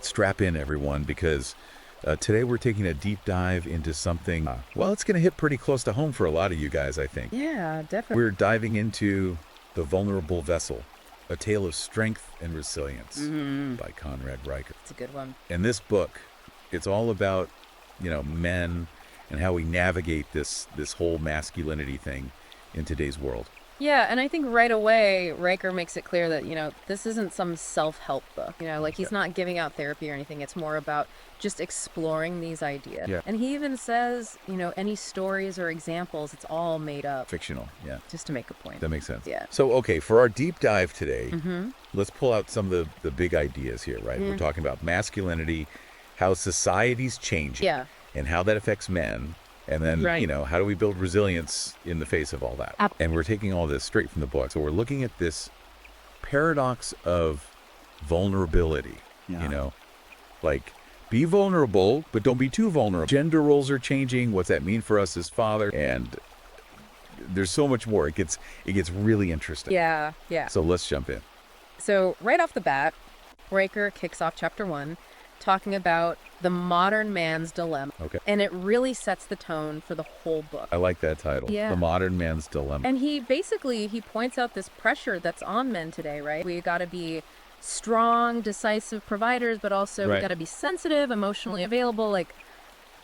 strap in, everyone, because today we're taking a deep dive into something, well, it's going to hit pretty close to home for a lot of you guys, I think. Yeah, definitely. We're diving into The Vulnerable Vessel, A Tale of Strength and Resilience by Conrad Riker. It's a good one. And this book, it's all about, men and how we navigate this whole masculinity thing in today's world. Yeah, and I think right away, Riker makes it clear that, this isn't some self-help book. He's not giving out therapy or anything. It's more about just exploring these ideas. Yeah. And he even says, any stories or examples, it's all made up. Fictional, yeah. Just to make a point. That makes sense. Yeah. So, okay, for our deep dive today, let's pull out some of the big ideas here, right? We're talking about masculinity, how society's changing, and how that affects men. And then, how do we build resilience in the face of all that? And we're taking all this straight from the book. So we're looking at this paradox of vulnerability, like be vulnerable, but don't be too vulnerable. Gender roles are changing. What's that mean for us as father? And there's so much more. It gets really interesting. Yeah. So let's jump in. So right off the bat, Riker kicks off chapter 1 talking about the modern man's dilemma. Okay. And it really sets the tone for the whole book. I like that title. Yeah. The Modern Man's Dilemma. And he points out this pressure that's on men today, right? We got to be strong, decisive providers, but also we got to be sensitive, emotionally available.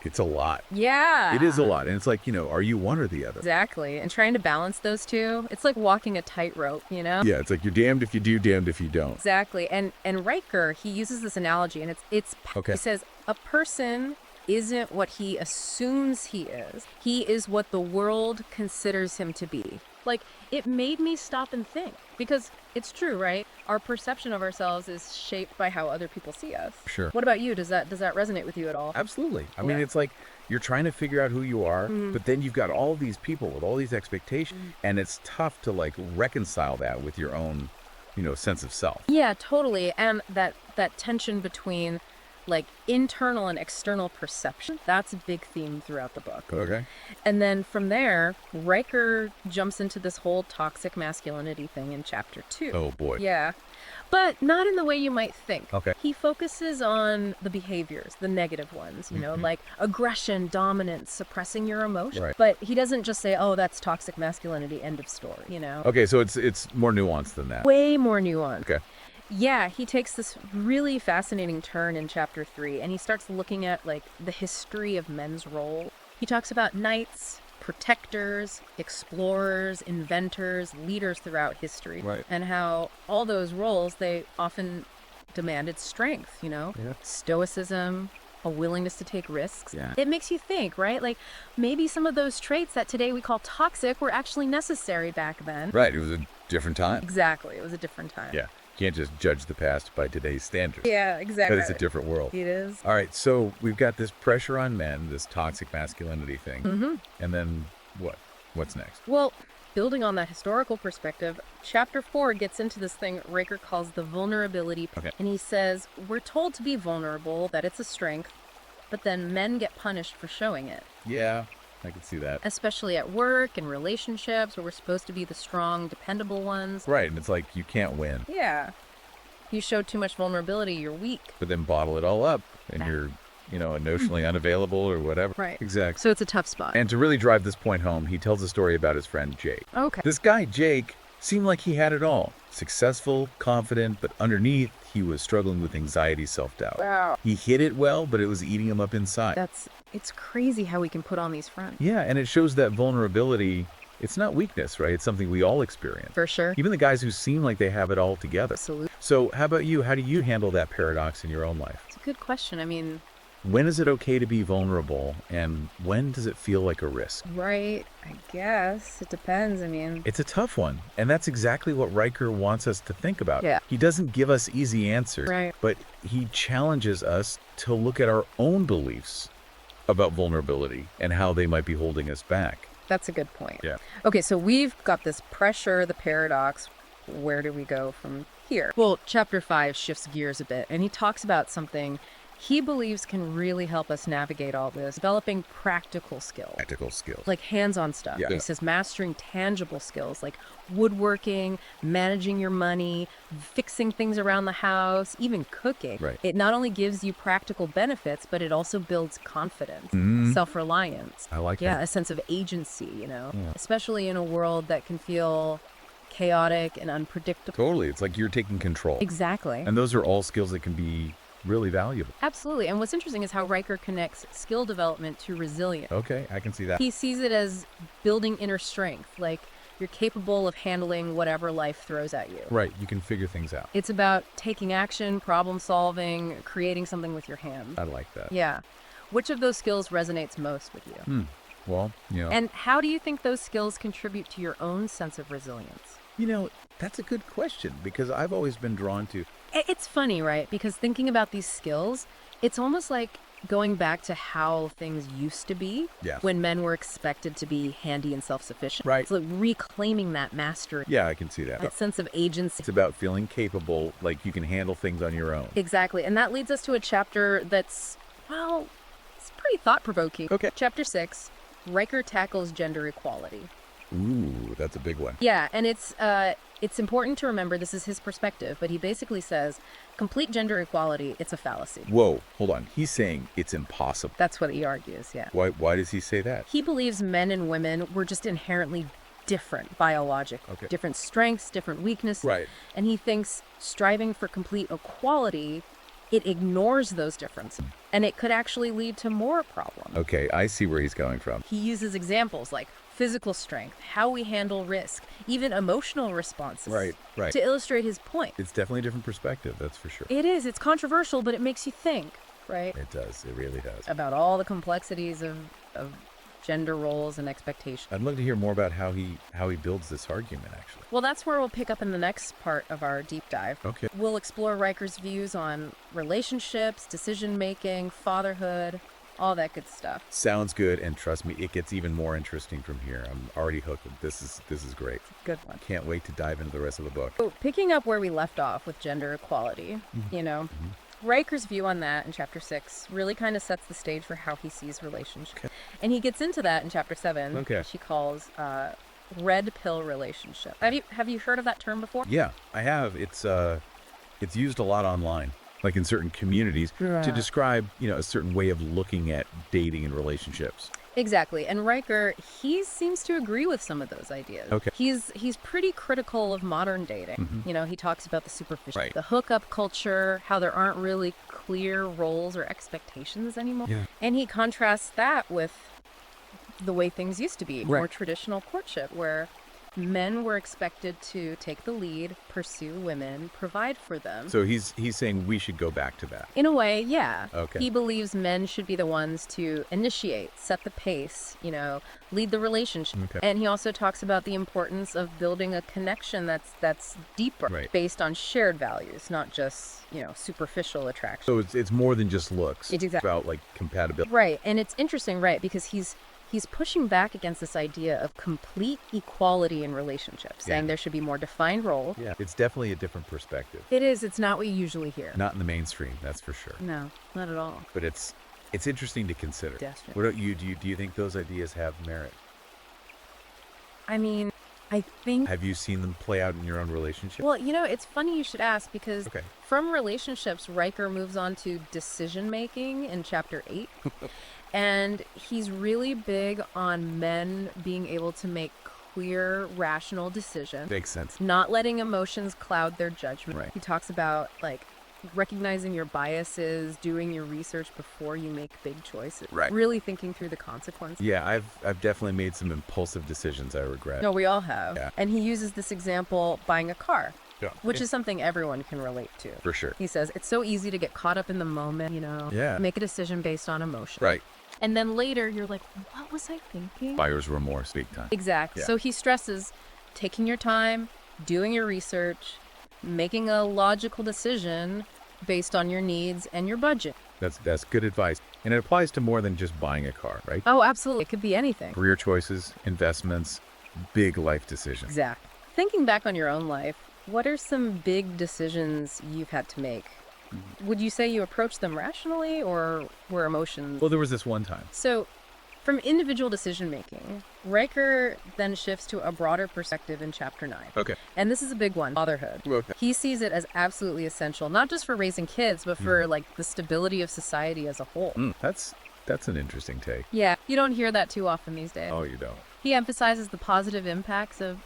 It's a lot. Yeah. It is a lot. And it's like, are you one or the other? Exactly. And trying to balance those two, it's like walking a tightrope, Yeah, it's like you're damned if you do, damned if you don't. Exactly. And Riker, he uses this analogy, and it's okay. He says, a person isn't what he assumes he is. He is what the world considers him to be. It made me stop and think, because it's true, right? Our perception of ourselves is shaped by how other people see us. Sure. What about you? Does that resonate with you at all? Absolutely. I mean, it's like you're trying to figure out who you are, but then you've got all these people with all these expectations, and it's tough to reconcile that with your own, sense of self. Yeah, totally. And that tension between internal and external perception, that's a big theme throughout the book. Okay. And then from there, Riker jumps into this whole toxic masculinity thing in chapter 2. Oh boy. Yeah. But not in the way you might think. Okay. He focuses on the behaviors, the negative ones, like aggression, dominance, suppressing your emotions. Right. But he doesn't just say, oh, that's toxic masculinity, end of story, Okay, so it's more nuanced than that. Way more nuanced. Okay. Yeah, he takes this really fascinating turn in chapter 3, and he starts looking at the history of men's role. He talks about knights, protectors, explorers, inventors, leaders throughout history, right, and how all those roles, they often demanded strength, stoicism, a willingness to take risks. Yeah. It makes you think, right? Maybe some of those traits that today we call toxic were actually necessary back then. Right, it was a different time. Exactly, it was a different time. Yeah. You can't just judge the past by today's standards. Yeah, exactly. But it's a different world. It is. All right, so we've got this pressure on men, this toxic masculinity thing. And then what? What's next? Well, building on that historical perspective, chapter 4 gets into this thing Riker calls the vulnerability. Okay. And he says, we're told to be vulnerable, that it's a strength, but then men get punished for showing it. Yeah, I can see that. Especially at work and relationships where we're supposed to be the strong, dependable ones. Right, and it's like you can't win. Yeah. You show too much vulnerability, you're weak. But then bottle it all up and you're, emotionally unavailable or whatever. Right. Exactly. So it's a tough spot. And to really drive this point home, he tells a story about his friend Jake. Okay. This guy, Jake, seemed like he had it all. Successful, confident, but underneath, he was struggling with anxiety, self-doubt. Wow. He hid it well, but it was eating him up inside. It's crazy how we can put on these fronts. Yeah, and it shows that vulnerability, it's not weakness, right? It's something we all experience. For sure. Even the guys who seem like they have it all together. Absolutely. So how about you? How do you handle that paradox in your own life? It's a good question. I mean, when is it okay to be vulnerable, and when does it feel like a risk? Right, I guess. It depends. I mean, it's a tough one, and that's exactly what Riker wants us to think about. Yeah. He doesn't give us easy answers, right, but he challenges us to look at our own beliefs about vulnerability and how they might be holding us back. That's a good point. Yeah. Okay, so we've got this pressure, the paradox. Where do we go from here? Well, chapter 5 shifts gears a bit, and he talks about something he believes can really help us navigate all this, developing practical skills. Practical skills. Like hands-on stuff. Yeah. He says mastering tangible skills like woodworking, managing your money, fixing things around the house, even cooking. Right. It not only gives you practical benefits, but it also builds confidence, self-reliance. I like that. Yeah, a sense of agency, especially in a world that can feel chaotic and unpredictable. Totally. It's like you're taking control. Exactly. And those are all skills that can be really valuable. Absolutely. And what's interesting is how Riker connects skill development to resilience. Okay, I can see that. He sees it as building inner strength, like you're capable of handling whatever life throws at you. Right, you can figure things out. It's about taking action, problem solving, creating something with your hands. I like that. Yeah. Which of those skills resonates most with you? Well, And how do you think those skills contribute to your own sense of resilience? That's a good question because I've always been drawn to... It's funny, right? Because thinking about these skills, it's almost like going back to how things used to be when men were expected to be handy and self-sufficient. Right. It's like reclaiming that mastery. Yeah, I can see that. That sense of agency. It's about feeling capable, like you can handle things on your own. Exactly. And that leads us to a chapter that's, well, it's pretty thought-provoking. Okay. Chapter 6, Riker tackles gender equality. Ooh, that's a big one. Yeah, and it's important to remember this is his perspective, but he basically says complete gender equality, it's a fallacy. Whoa, hold on. He's saying it's impossible. That's what he argues, yeah. Why does he say that? He believes men and women were just inherently different biologically. Okay. Different strengths, different weaknesses. Right. And he thinks striving for complete equality, it ignores those differences. And it could actually lead to more problems. Okay, I see where he's going from. He uses examples like physical strength, how we handle risk, even emotional responses. Right. To illustrate his point. It's definitely a different perspective, that's for sure. It is. It's controversial, but it makes you think, right? It does. It really does. About all the complexities of gender roles and expectations. I'd love to hear more about how he builds this argument, actually. Well, that's where we'll pick up in the next part of our deep dive. Okay. We'll explore Riker's views on relationships, decision-making, fatherhood, all that good stuff. Sounds good, and trust me, it gets even more interesting from here. I'm already hooked. This is great. Good one. Can't wait to dive into the rest of the book. So, picking up where we left off with gender equality, Riker's view on that in chapter 6 really kind of sets the stage for how he sees relationships. Okay. And he gets into that in chapter 7, which he calls red pill relationship. Have you heard of that term before? Yeah, I have. It's used a lot online, like in certain communities, to describe, a certain way of looking at dating and relationships. Exactly. And Riker, he seems to agree with some of those ideas. Okay. He's pretty critical of modern dating. He talks about the superficial, the hookup culture, how there aren't really clear roles or expectations anymore. Yeah. And he contrasts that with the way things used to be, more traditional courtship, where men were expected to take the lead, pursue women, provide for them. So he's saying we should go back to that. In a way, yeah. Okay. He believes men should be the ones to initiate, set the pace, lead the relationship. Okay. And he also talks about the importance of building a connection that's deeper, based on shared values, not just, superficial attraction. So it's more than just looks. It's exactly. About like compatibility. Right. And it's interesting, right, because he's pushing back against this idea of complete equality in relationships, saying there should be more defined roles. Yeah, it's definitely a different perspective. It is. It's not what you usually hear. Not in the mainstream, that's for sure. No, not at all. But it's interesting to consider. Definitely. What about you? Do you think those ideas have merit? I mean, I think... Have you seen them play out in your own relationship? Well, it's funny you should ask because from relationships, Riker moves on to decision-making in chapter 8. And he's really big on men being able to make clear, rational decisions. Makes sense. Not letting emotions cloud their judgment. Right. He talks about, recognizing your biases, doing your research before you make big choices. Right. Really thinking through the consequences. Yeah, I've definitely made some impulsive decisions I regret. No, we all have. Yeah. And he uses this example, buying a car. Yeah. Which is something everyone can relate to. For sure. He says, it's so easy to get caught up in the moment, Yeah. make a decision based on emotion. Right. And then later you're like, what was I thinking? Buyer's remorse, big time. Exactly. Yeah. So he stresses taking your time, doing your research, making a logical decision based on your needs and your budget. That's good advice. And it applies to more than just buying a car, right? Oh, absolutely. It could be anything. Career choices, investments, big life decisions. Exactly. Thinking back on your own life, what are some big decisions you've had to make Would you say you approach them rationally, or were emotions? Well, there was this one time. So, from individual decision-making, Riker then shifts to a broader perspective in Chapter 9. Okay. And this is a big one, fatherhood. Okay. He sees it as absolutely essential, not just for raising kids, but for, like, the stability of society as a whole. That's an interesting take. Yeah, you don't hear that too often these days. Oh, you don't? He emphasizes the positive impacts of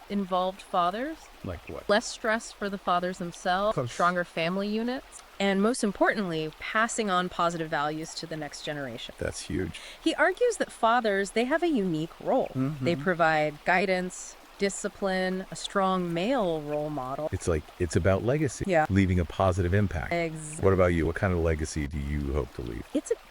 involved fathers. Like what? Less stress for the fathers themselves, stronger family units, and most importantly, passing on positive values to the next generation. That's huge. He argues that fathers, they have a unique role. They provide guidance, discipline, a strong male role model. It's about legacy. Yeah. Leaving a positive impact. Exactly. What about you? What kind of legacy do you hope to leave?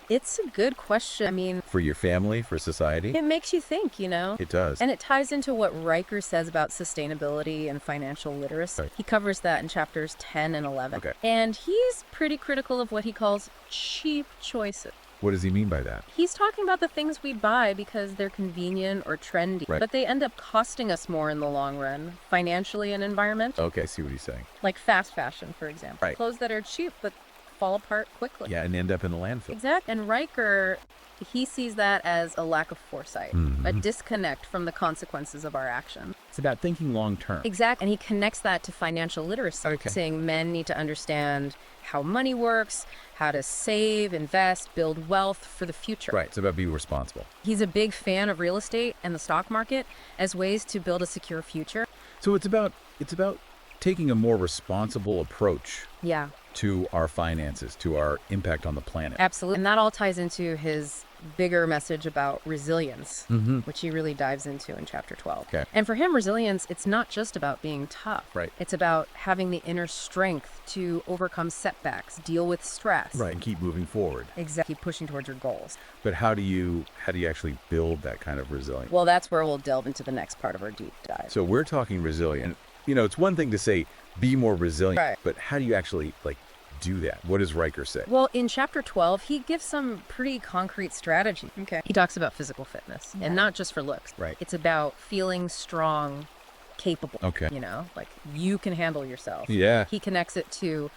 It's a good question. I mean, For your family, for society? it makes you think, you know? It does. And it ties into what Riker says about sustainability and financial literacy. Right. He covers that in chapters 10 and 11. Okay. And he's pretty critical of what he calls cheap choices. What does he mean by that? He's talking about the things we buy because they're convenient or trendy, Right. but they end up costing us more in the long run, financially and environmentally. Okay, I see what he's saying. Like fast fashion, for example. Right. Clothes that are cheap but fall apart quickly. Yeah, and end up in the landfill. Exactly. And Riker, he sees that as a lack of foresight, a disconnect from the consequences of our action. It's about thinking long term. Exactly. And he connects that to financial literacy, Okay. saying men need to understand how money works, how to save, invest, build wealth for the future. Right, it's about being responsible. He's a big fan of real estate and the stock market as ways to build a secure future. So it's about taking a more responsible approach Yeah, to our finances, to our impact on the planet. absolutely. And that all ties into his bigger message about resilience, which he really dives into in chapter 12. Okay. And for him, resilience, it's not just about being tough. Right. It's about having the inner strength to overcome setbacks, deal with stress. Right, and keep moving forward. Exactly. Keep pushing towards your goals. But how do you actually build that kind of resilience? Well, that's where we'll delve into the next part of our deep dive. So we're talking resilient. You know, it's one thing to say be more resilient, Right. but how do you actually do that? What does Riker say? Well, in chapter 12, he gives some pretty concrete strategy. Okay. He talks about physical fitness, and not just for looks. Right. It's about feeling strong, capable. Okay. You know, like you can handle yourself. Yeah. He connects it to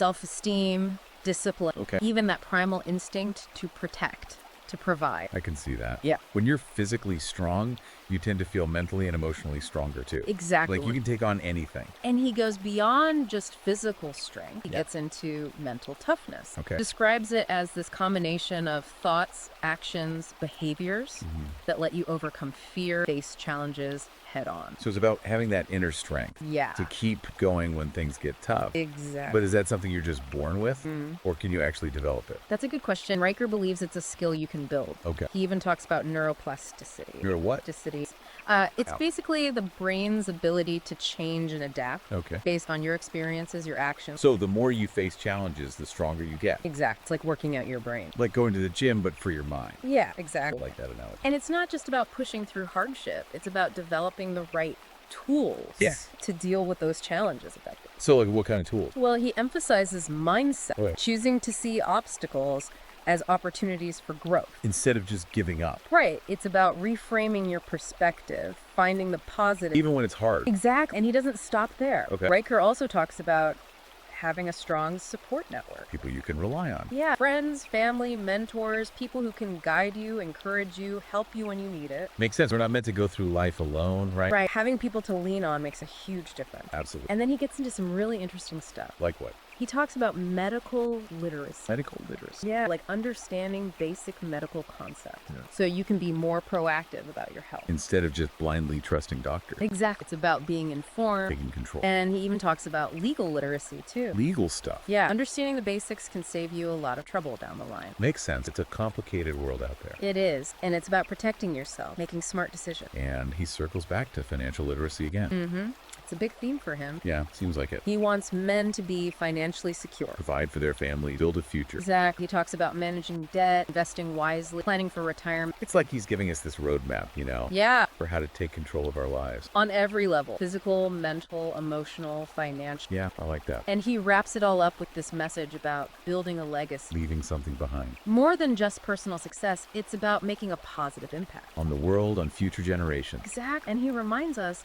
self-esteem, discipline, Okay. even that primal instinct to protect, to provide. I can see that. Yeah. When you're physically strong, you tend to feel mentally and emotionally stronger too. Exactly. Like you can take on anything. And he goes beyond just physical strength. He Yeah. gets into mental toughness. Okay. Describes it as this combination of thoughts, actions, behaviors that let you overcome fear, face challenges head on. So it's about having that inner strength Yeah. to keep going when things get tough. Exactly. But is that something you're just born with, or can you actually develop it? That's a good question. Riker believes it's a skill you can build. Okay. He even talks about neuroplasticity. You're a what? Plasticity. It's Ow. basically the brain's ability to change and adapt Okay. based on your experiences, your actions. So the more you face challenges, the stronger you get. Exact. It's like working out your brain. Like going to the gym, but for your mind. Yeah, I exactly. like that analogy. And it's not just about pushing through hardship. It's about developing the right tools Yeah. to deal with those challenges effectively. So like what kind of tools? Well, he emphasizes mindset, Right. choosing to see obstacles as opportunities for growth. Instead of just giving up, Right. It's about reframing your perspective, finding the positive. even when it's hard. Exactly. And he doesn't stop there. Okay. Riker also talks about having a strong support network. People you can rely on. Yeah. Friends, family, mentors, people who can guide you, encourage you, help you when you need it. Makes sense. We're not meant to go through life alone, right? Right. Having people to lean on makes a huge difference. Absolutely. And then he gets into some really interesting stuff. Like what? He talks about medical literacy. Medical literacy. Yeah, like understanding basic medical concepts. Yeah. So you can be more proactive about your health. Instead of just blindly trusting doctors. Exactly. It's about being informed. Taking control. And he even talks about legal literacy too. Legal stuff. Yeah, understanding the basics can save you a lot of trouble down the line. Makes sense. It's a complicated world out there. It is. And it's about protecting yourself, making smart decisions. And he circles back to financial literacy again. It's a big theme for him. Yeah, seems like it. He wants men to be financially secure. Provide for their family, build a future. Exactly. He talks about managing debt, investing wisely, planning for retirement. It's like he's giving us this roadmap, Yeah, for how to take control of our lives. on every level. Physical, mental, emotional, financial. Yeah, I like that. And he wraps it all up with this message about building a legacy. Leaving something behind. More than just personal success, it's about making a positive impact. On the world, on future generations. Exactly. And he reminds us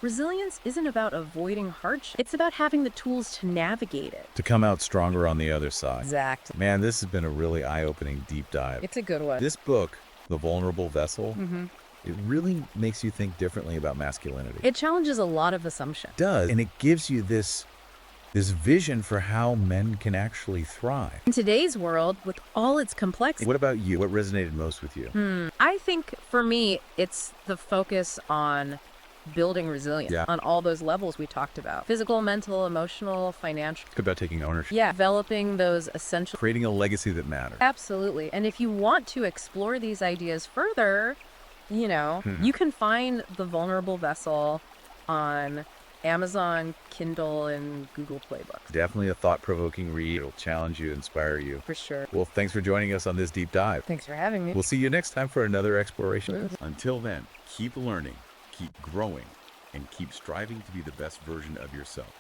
resilience isn't about avoiding hardship. It's about having the tools to navigate it. To come out stronger on the other side. Exactly. Man, this has been a really eye-opening deep dive. It's a good one. This book, The Vulnerable Vessel, it really makes you think differently about masculinity. It challenges a lot of assumptions. It does, and it gives you this vision for how men can actually thrive. In today's world, with all its complexity. What about you? What resonated most with you? I think for me, it's the focus on building resilience on all those levels we talked about. Physical, mental, emotional, financial. It's about taking ownership. Yeah, developing those essential. Creating a legacy that matters. Absolutely. And if you want to explore these ideas further, you can find The Vulnerable Vessel on Amazon, Kindle, and Google Play Books. Definitely a thought-provoking read. It'll challenge you, inspire you. For sure. Well, thanks for joining us on this deep dive. Thanks for having me. We'll see you next time for another exploration. Until then, keep learning, keep growing, and keep striving to be the best version of yourself.